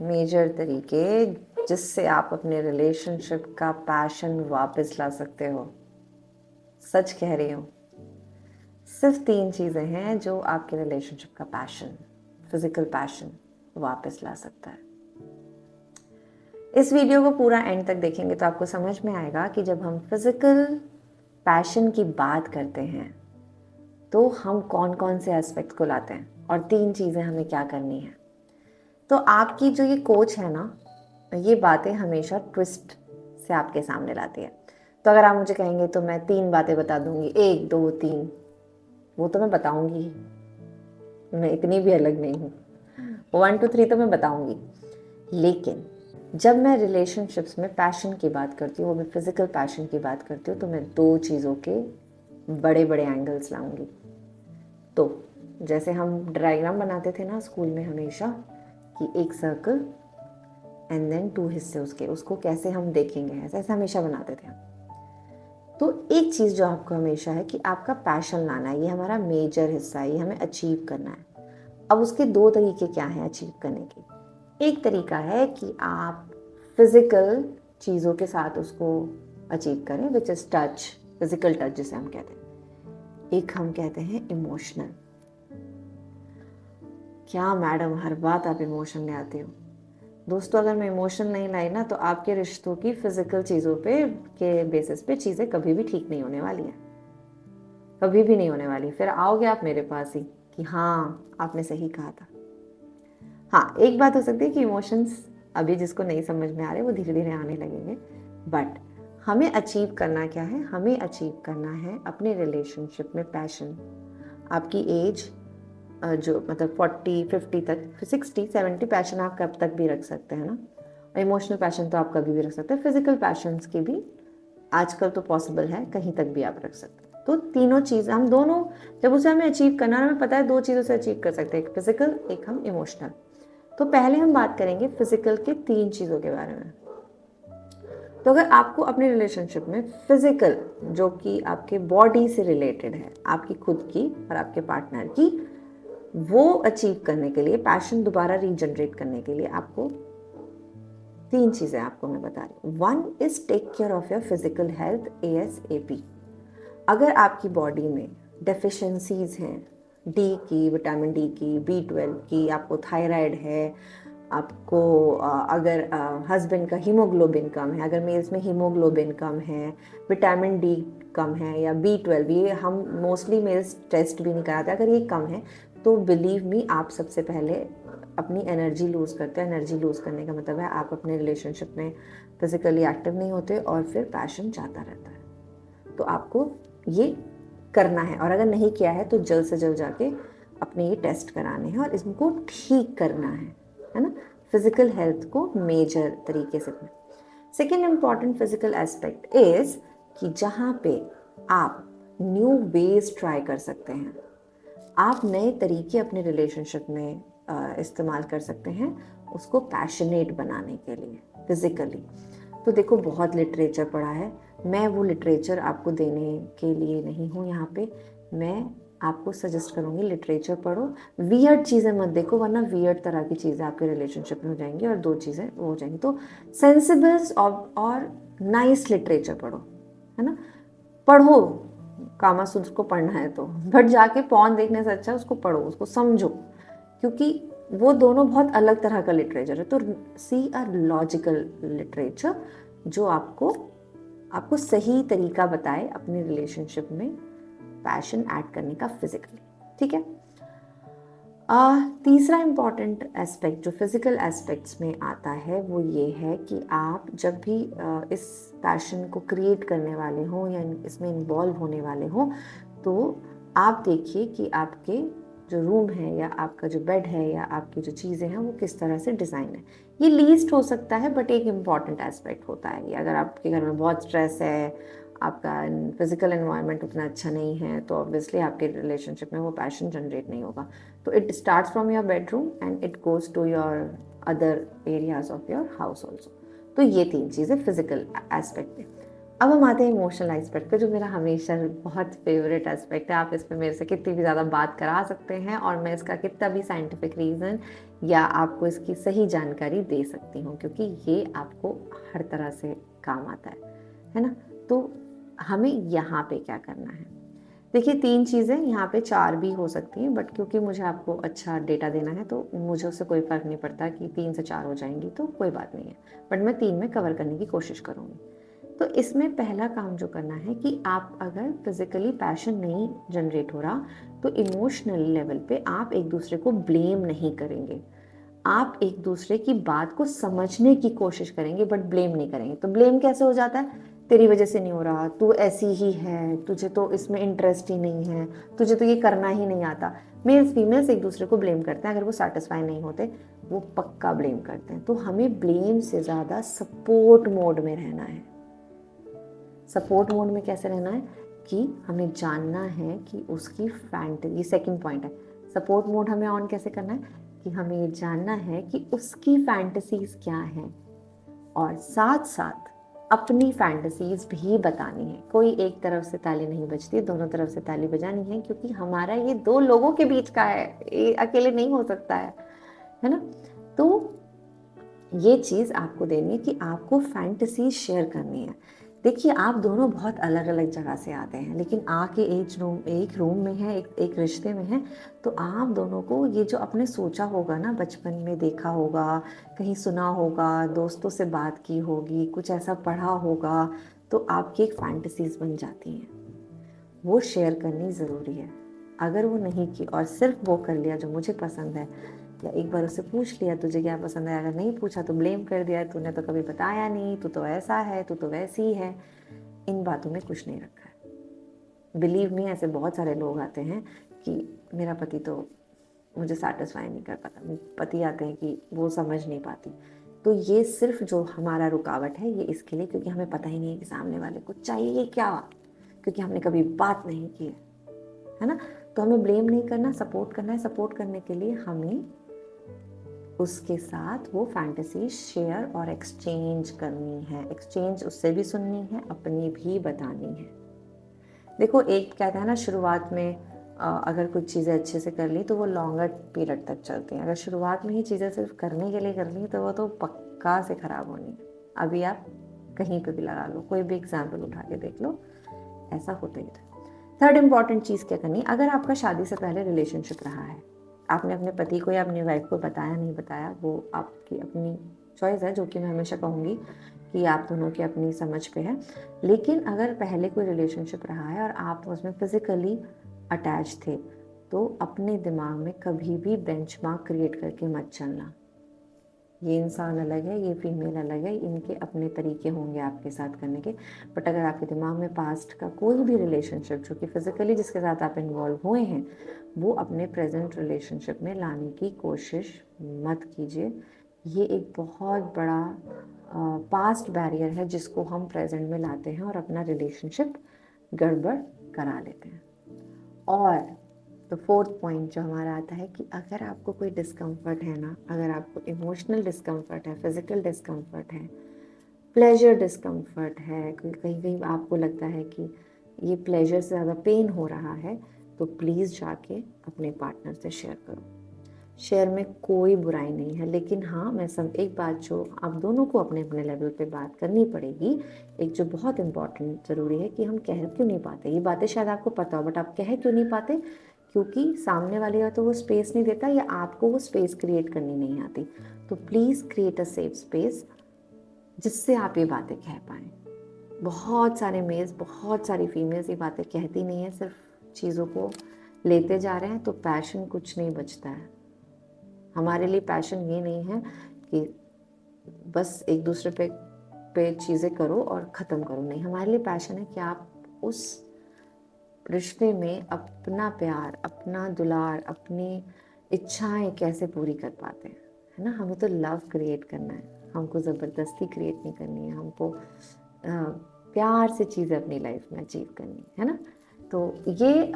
Major तरीके जिससे आप अपने रिलेशनशिप का पैशन वापस ला सकते हो। सच कह रही हूँ, सिर्फ 3 चीज़ें हैं जो आपके रिलेशनशिप का पैशन, फिजिकल पैशन वापस ला सकता है। इस वीडियो को पूरा एंड तक देखेंगे तो आपको समझ में आएगा कि जब हम फिजिकल पैशन की बात करते हैं तो हम कौन कौन से एस्पेक्ट को लाते हैं और 3 चीज़ें हमें क्या करनी है। तो आपकी जो ये कोच है ना, ये बातें हमेशा ट्विस्ट से आपके सामने लाती है। तो अगर आप मुझे कहेंगे तो मैं 3 बातें बता दूंगी, 1 2 3, वो तो मैं बताऊंगी ही, मैं इतनी भी अलग नहीं हूँ। 1 2 3 तो मैं बताऊंगी, लेकिन जब मैं रिलेशनशिप्स में पैशन की बात करती हूँ, वो भी फिजिकल पैशन की बात करती हूँ, तो मैं 2 चीज़ों के बड़े बड़े एंगल्स लाऊंगी। तो जैसे हम डायग्राम बनाते थे ना स्कूल में हमेशा, कि एक सर्कल एंड देन 2 हिस्से उसके, उसको कैसे हम देखेंगे, ऐसे ऐसे हमेशा बनाते थे हम। तो एक चीज़ जो आपको हमेशा है कि आपका पैशन लाना है, ये हमारा मेजर हिस्सा है, ये हमें अचीव करना है। अब उसके 2 तरीके क्या हैं अचीव करने के। एक तरीका है कि आप फिजिकल चीज़ों के साथ उसको अचीव करें, which is touch, physical touch जिसे हम कहते हैं। एक हम कहते हैं इमोशनल। क्या मैडम हर बात आप इमोशन ले आते हो? दोस्तों, अगर मैं इमोशन नहीं लाई ना तो आपके रिश्तों की फिजिकल चीज़ों पे के बेसिस पे चीज़ें कभी भी ठीक नहीं होने वाली हैं, कभी भी नहीं होने वाली। फिर आओगे आप मेरे पास ही कि हाँ आपने सही कहा था। हाँ, एक बात हो सकती है कि इमोशंस अभी जिसको नहीं समझ में आ रहे वो धीरे धीरे आने लगेंगे, बट हमें अचीव करना क्या है? हमें अचीव करना है अपने रिलेशनशिप में पैशन। आपकी एज जो मतलब 40 50 तक, 60 70 पैशन आप कब तक भी रख सकते हैं ना, और इमोशनल पैशन तो आप कभी भी रख सकते हैं। फिजिकल पैशंस की भी आजकल तो पॉसिबल है, कहीं तक भी आप रख सकते हैं। तो तीनों चीज़ हम दोनों, जब उसे हमें अचीव करना है, हमें पता है 2 चीज़ों से अचीव कर सकते हैं, एक फिजिकल एक हम इमोशनल। तो पहले हम बात करेंगे फिजिकल के 3 चीज़ों के बारे में। तो अगर आपको अपने रिलेशनशिप में फिजिकल, जो कि आपके बॉडी से रिलेटेड है, आपकी खुद की और आपके पार्टनर की, वो अचीव करने के लिए, पैशन दोबारा रीजनरेट करने के लिए आपको 3 चीज़ें आपको मैं बता रही हूँ। 1 is take care of your physical health ASAP। अगर आपकी बॉडी में डेफिशिएंसीज हैं, डी की, विटामिन डी की, B12 की, आपको थायराइड है, आपको अगर हस्बैंड का हीमोग्लोबिन कम है, अगर मेल्स में हीमोग्लोबिन कम है, विटामिन डी कम है, या B12, ये हम मोस्टली मेल्स टेस्ट भी नहीं कराते, अगर ये कम है तो बिलीव मी आप सबसे पहले अपनी एनर्जी लूज़ करते हैं। एनर्जी लूज़ करने का मतलब है आप अपने रिलेशनशिप में फिजिकली एक्टिव नहीं होते और फिर पैशन जाता रहता है। तो आपको ये करना है, और अगर नहीं किया है तो जल्द से जल्द जाके अपने ये टेस्ट कराने हैं और इसको ठीक करना है ना। फिजिकल हेल्थ को मेजर तरीके से। Second important physical aspect is कि जहाँ पे आप न्यू वेज ट्राई कर सकते हैं, आप नए तरीके अपने रिलेशनशिप में इस्तेमाल कर सकते हैं उसको पैशनेट बनाने के लिए फिजिकली। तो देखो, बहुत लिटरेचर पढ़ा है, मैं वो लिटरेचर आपको देने के लिए नहीं हूँ यहाँ पे। मैं आपको सजेस्ट करूँगी लिटरेचर पढ़ो, वियर्ड चीज़ें मत देखो, वरना वियर्ड तरह की चीज़ें आपके रिलेशनशिप में हो जाएंगी और 2 चीज़ें वो हो जाएंगी। तो सेंसिबल्स और नाइस लिटरेचर पढ़ो, है ना। पढ़ो, कामा सूत्र को पढ़ना है तो, बट जाके पॉर्न देखने से अच्छा उसको पढ़ो, उसको समझो, क्योंकि वो दोनों बहुत अलग तरह का लिटरेचर है। तो सी अ लॉजिकल लिटरेचर जो आपको सही तरीका बताए अपने रिलेशनशिप में पैशन ऐड करने का फिजिकली, ठीक है। तीसरा इम्पॉर्टेंट एस्पेक्ट जो फिजिकल एस्पेक्ट्स में आता है वो ये है कि आप जब भी इस पैशन को क्रिएट करने वाले हों या इसमें इन्वॉल्व होने वाले हों, तो आप देखिए कि आपके जो रूम है या आपका जो बेड है या आपकी जो चीज़ें हैं वो किस तरह से डिज़ाइन है। ये लीस्ट हो सकता है, बट एक इम्पॉर्टेंट एस्पेक्ट होता है। अगर आपके घर में बहुत स्ट्रेस है, आपका फिजिकल एनवायरनमेंट उतना अच्छा नहीं है, तो ऑब्वियसली आपके रिलेशनशिप में वो पैशन जनरेट नहीं होगा। तो it starts from your bedroom and it goes to your other areas of your house also. तो ये 3 चीज़ें फिजिकल एस्पेक्ट में। अब हम आते हैं इमोशनल एस्पेक्ट पे, जो मेरा हमेशा बहुत फेवरेट एस्पेक्ट है। आप इस पे मेरे से कितनी भी ज़्यादा बात करा सकते हैं और मैं इसका कितना भी साइंटिफिक रीज़न या आपको इसकी सही जानकारी दे सकती हूँ, क्योंकि ये आपको हर तरह से काम आता है ना। तो हमें यहाँ पे क्या करना है, देखिए 3 चीज़ें, यहाँ पे 4 भी हो सकती हैं, बट क्योंकि मुझे आपको अच्छा डेटा देना है तो मुझे उससे कोई फ़र्क नहीं पड़ता कि 3 से 4 हो जाएंगी तो कोई बात नहीं है, बट मैं 3 में कवर करने की कोशिश करूँगी। तो इसमें पहला काम जो करना है कि आप अगर फिजिकली पैशन नहीं जनरेट हो रहा तो इमोशनल लेवल पे आप एक दूसरे को ब्लेम नहीं करेंगे। आप एक दूसरे की बात को समझने की कोशिश करेंगे बट ब्लेम नहीं करेंगे। तो ब्लेम कैसे हो जाता है, तेरी वजह से नहीं हो रहा, तू ऐसी ही है, तुझे तो इसमें इंटरेस्ट ही नहीं है, तुझे तो ये करना ही नहीं आता। मेल्स फीमेल्स एक दूसरे को ब्लेम करते हैं, अगर वो सेटिस्फाई नहीं होते वो पक्का ब्लेम करते हैं। तो हमें ब्लेम से ज़्यादा सपोर्ट मोड में रहना है। सपोर्ट मोड में कैसे रहना है कि हमें जानना है कि उसकी फैंटेसी, सेकंड पॉइंट है, सपोर्ट मोड हमें ऑन कैसे करना है कि हमें ये जानना है कि उसकी फैंटेसीज क्या हैं और साथ साथ अपनी फैंटेसीज भी बतानी है। कोई एक तरफ से ताली नहीं बजती, दोनों तरफ से ताली बजानी है, क्योंकि हमारा ये 2 लोगों के बीच का है, ये अकेले नहीं हो सकता है ना। तो ये चीज़ आपको देनी है कि आपको फैंटेसी शेयर करनी है। देखिए आप दोनों बहुत अलग अलग जगह से आते हैं, लेकिन आके एक रूम में है, एक रिश्ते में है, तो आप दोनों को ये जो आपने सोचा होगा ना, बचपन में देखा होगा, कहीं सुना होगा, दोस्तों से बात की होगी, कुछ ऐसा पढ़ा होगा, तो आपकी एक फैंटेसीज बन जाती हैं। वो शेयर करनी ज़रूरी है। अगर वो नहीं की और सिर्फ वो कर लिया जो मुझे पसंद है, या एक बार उससे पूछ लिया तुझे क्या पसंद है, अगर नहीं पूछा तो ब्लेम कर दिया, तूने तो कभी बताया नहीं, तू तो ऐसा है, तू तो वैसी है, इन बातों में कुछ नहीं रखा है। बिलीव मी, ऐसे बहुत सारे लोग आते हैं कि मेरा पति तो मुझे सेटिस्फाई नहीं कर पाता, पति आते हैं कि वो समझ नहीं पाती। तो ये सिर्फ जो हमारा रुकावट है ये इसके लिए, क्योंकि हमें पता ही नहीं है कि सामने वाले को चाहिए क्या, क्योंकि हमने कभी बात नहीं की है ना। तो हमें ब्लेम नहीं करना, सपोर्ट करना है। सपोर्ट करने के लिए हमें उसके साथ वो फैंटेसी शेयर और एक्सचेंज करनी है। एक्सचेंज उससे भी सुननी है, अपनी भी बतानी है। देखो एक कहता है ना, शुरुआत में अगर कुछ चीज़ें अच्छे से कर ली तो वो लॉन्गर पीरियड तक चलती हैं। अगर शुरुआत में ही चीज़ें सिर्फ करने के लिए कर ली तो वो तो पक्का से ख़राब होनी है। अभी आप कहीं पे भी लगा लो, कोई भी एग्जाम्पल उठा के देख लो, ऐसा होता ही था। थर्ड इम्पॉर्टेंट चीज़ क्या करनी, अगर आपका शादी से पहले रिलेशनशिप रहा है, आपने अपने पति को या अपनी वाइफ को बताया नहीं बताया, वो आपकी अपनी चॉइस है, जो कि मैं हमेशा कहूँगी कि आप दोनों की अपनी समझ पे है। लेकिन अगर पहले कोई रिलेशनशिप रहा है और आप उसमें फिजिकली अटैच थे, तो अपने दिमाग में कभी भी बेंचमार्क क्रिएट करके मत चलना। ये इंसान अलग है, ये फीमेल अलग है, इनके अपने तरीके होंगे आपके साथ करने के। बट अगर आपके दिमाग में पास्ट का कोई भी रिलेशनशिप जो कि फिजिकली जिसके साथ आप इन्वॉल्व हुए हैं, वो अपने प्रेजेंट रिलेशनशिप में लाने की कोशिश मत कीजिए। ये एक बहुत बड़ा पास्ट बैरियर है जिसको हम प्रेजेंट में लाते हैं और अपना रिलेशनशिप गड़बड़ करा लेते हैं। और तो फोर्थ पॉइंट जो हमारा आता है कि अगर आपको कोई डिस्कम्फर्ट है ना, अगर आपको इमोशनल डिस्कम्फर्ट है, फिजिकल डिस्कम्फर्ट है, प्लेजर डिस्कम्फर्ट है, कहीं कहीं आपको लगता है कि ये प्लेजर से ज़्यादा पेन हो रहा है, तो प्लीज़ जाके अपने पार्टनर से शेयर करो। शेयर में कोई बुराई नहीं है, लेकिन हाँ मैं सब एक बात जो आप दोनों को अपने अपने लेवल पे बात करनी पड़ेगी, एक जो बहुत इम्पॉर्टेंट ज़रूरी है कि हम कह क्यों नहीं पाते। ये बातें शायद आपको पता हो बट आप कह क्यों नहीं पाते, क्योंकि सामने वाले या तो वो स्पेस नहीं देता या आपको वो स्पेस क्रिएट करनी नहीं आती। तो please create a safe space जिससे आप ये बातें कह पाएँ। बहुत सारे मेल्स, बहुत सारी फीमेल्स ये बातें कहती नहीं है, सिर्फ चीज़ों को लेते जा रहे हैं, तो पैशन कुछ नहीं बचता है। हमारे लिए पैशन ये नहीं है कि बस एक दूसरे पे चीज़ें करो और ख़त्म करो, नहीं। हमारे लिए पैशन है कि आप उस रिश्ते में अपना प्यार, अपना दुलार, अपनी इच्छाएं कैसे पूरी कर पाते हैं, है ना। हमें तो लव क्रिएट करना है, हमको ज़बरदस्ती क्रिएट नहीं करनी है, हमको प्यार से चीज़ें अपनी लाइफ में अचीव करनी है ना। तो ये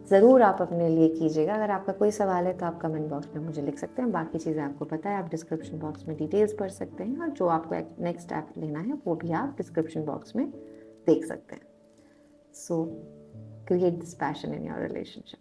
ज़रूर आप अपने लिए कीजिएगा। अगर आपका कोई सवाल है तो आप कमेंट बॉक्स में मुझे लिख सकते हैं, बाकी चीज़ें आपको पता है, आप डिस्क्रिप्शन बॉक्स में डिटेल्स पढ़ सकते हैं, और जो आपको नेक्स्ट स्टेप लेना है वो भी आप डिस्क्रिप्शन बॉक्स में देख सकते हैं. सो create this passion in your relationship.